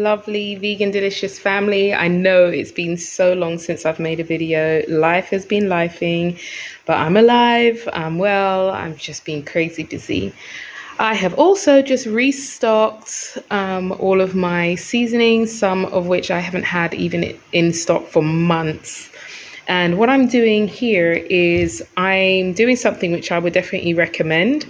lovely vegan delicious family. I know it's been so long since I've made a video. Life has been lifing, but I'm alive, I'm well, I'm just been crazy busy. I have also just restocked all of my seasonings, some of which I haven't had even in stock for months. And what I'm doing here is I'm doing something which I would definitely recommend.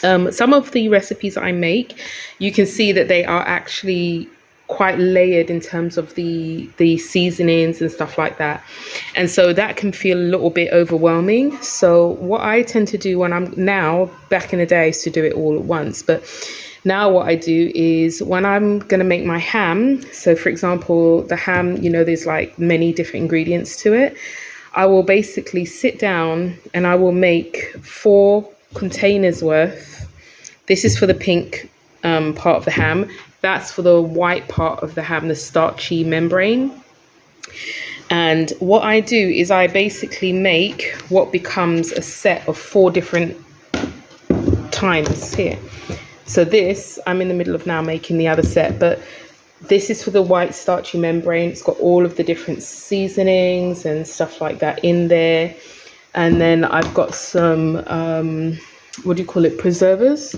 Some of the recipes I make, you can see that they are actually quite layered in terms of the seasonings and stuff like that. And so that can feel a little bit overwhelming. So what I tend to do when I'm now, back in the day, I used to do it all at once, but now what I do is when I'm going to make my ham, so for example, the ham, there's like many different ingredients to it. I will basically sit down and I will make 4 containers worth. This is for the pink part of the ham. That's for the white part of the ham, the starchy membrane. And what I do is I basically make what becomes a set of 4 different times here. So this, I'm in the middle of now making the other set, but this is for the white starchy membrane. It's got all of the different seasonings and stuff like that in there. And then I've got some, preservers.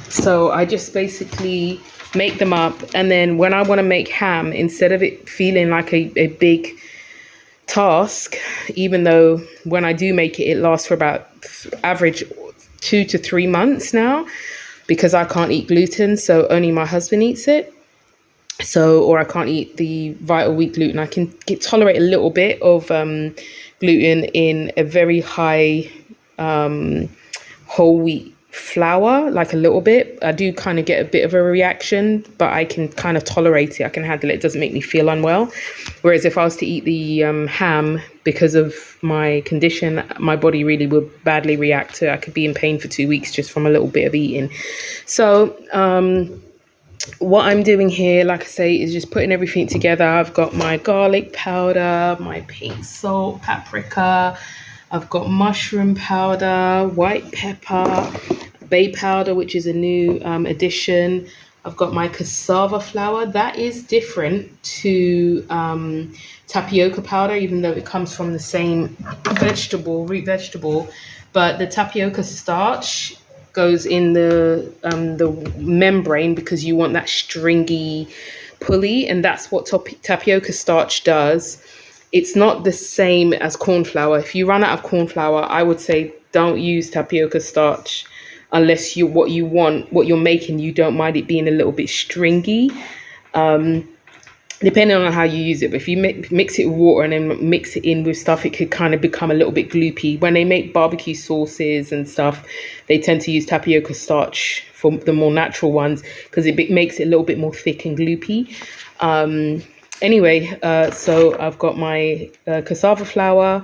So I just basically make them up. And then when I want to make ham, instead of it feeling like a big task, even though when I do make it, it lasts for about average 2 to 3 months now, because I can't eat gluten, so only my husband eats it. Or I can't eat the Vital Wheat gluten. I can tolerate a little bit of gluten in a very high whole wheat flour, like a little bit. I do kind of get a bit of a reaction, but I can kind of tolerate it. I can handle it. It doesn't make me feel unwell. Whereas if I was to eat the ham, because of my condition, my body really would badly react to it. I could be in pain for 2 weeks just from a little bit of eating. So what I'm doing here, like I say, is just putting everything together. I've got my garlic powder, my pink salt, paprika. I've got mushroom powder, white pepper, bay powder, which is a new addition. I've got my cassava flour. That is different to tapioca powder, even though it comes from the same root vegetable. But the tapioca starch goes in the membrane because you want that stringy pulley, and that's what tapioca starch does. It's not the same as corn flour. If you run out of corn flour, I would say don't use tapioca starch unless what you're making, you don't mind it being a little bit stringy, depending on how you use it. But if you mix it with water and then mix it in with stuff, it could kind of become a little bit gloopy. When they make barbecue sauces and stuff, they tend to use tapioca starch for the more natural ones because it makes it a little bit more thick and gloopy. So I've got my cassava flour,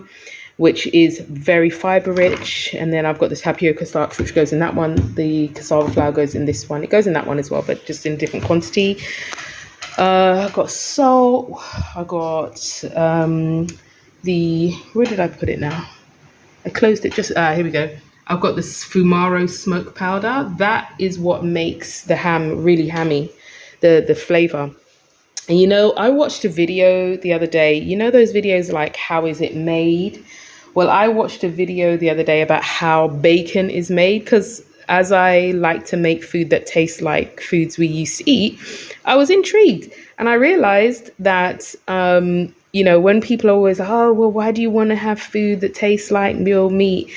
which is very fiber rich, and then I've got the tapioca starch, which goes in that one. The cassava flour goes in this one. It goes in that one as well, but just in different quantity. I've got salt. I got where did I put it now? I closed it. Here we go. I've got this Fumaro smoke powder. That is what makes the ham really hammy, the flavor. And I watched a video the other day. Those videos like how is it made? Well, I watched a video the other day about how bacon is made, because as I like to make food that tastes like foods we used to eat, I was intrigued. And I realized that, when people are always, oh, well, why do you want to have food that tastes like real meat?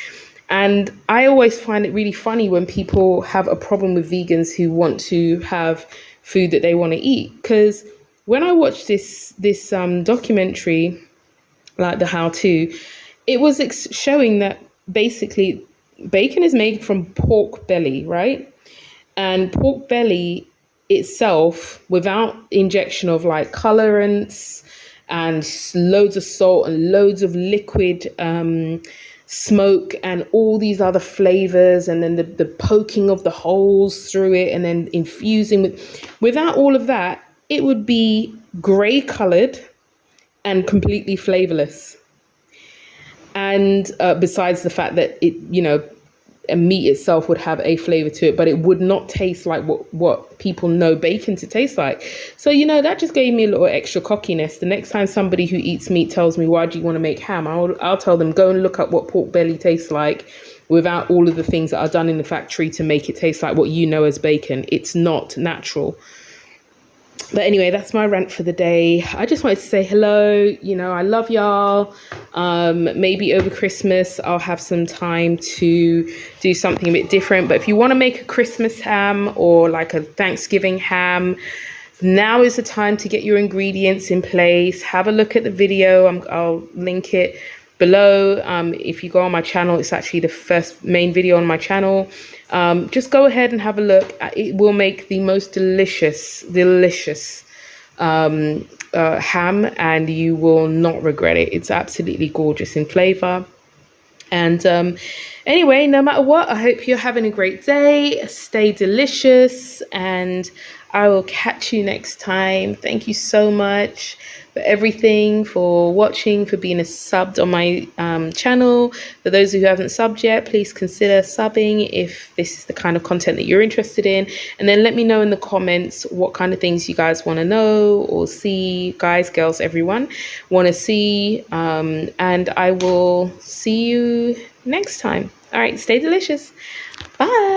And I always find it really funny when people have a problem with vegans who want to have food that they want to eat. Because when I watched this documentary, like the how-to, it was showing that basically bacon is made from pork belly, right? And pork belly itself, without injection of like colorants and loads of salt and loads of liquid smoke and all these other flavors, and then the poking of the holes through it and then infusing without all of that, it would be gray colored and completely flavorless. And besides the fact that it, meat itself would have a flavor to it, but it would not taste like what people know bacon to taste like. So, that just gave me a little extra cockiness. The next time somebody who eats meat tells me, why do you want to make ham? I'll tell them, go and look up what pork belly tastes like without all of the things that are done in the factory to make it taste like what you know as bacon. It's not natural. But anyway, that's my rant for the day. I just wanted to say hello. I love y'all. Maybe over Christmas, I'll have some time to do something a bit different. But if you want to make a Christmas ham or like a Thanksgiving ham, now is the time to get your ingredients in place. Have a look at the video. I'll link it below. If you go on my channel, it's actually the first main video on my channel. Just go ahead and have a look. It will make the most delicious ham, and you will not regret it. It's absolutely gorgeous in flavor. And anyway, no matter what, I hope you're having a great day. Stay delicious, and I will catch you next time. Thank you so much for everything, for watching, for being a subbed on my channel. For those who haven't subbed yet, please consider subbing if this is the kind of content that you're interested in. And then let me know in the comments what kind of things you guys want to know or see, guys, girls, everyone want to see. And I will see you next time. All right, stay delicious. Bye.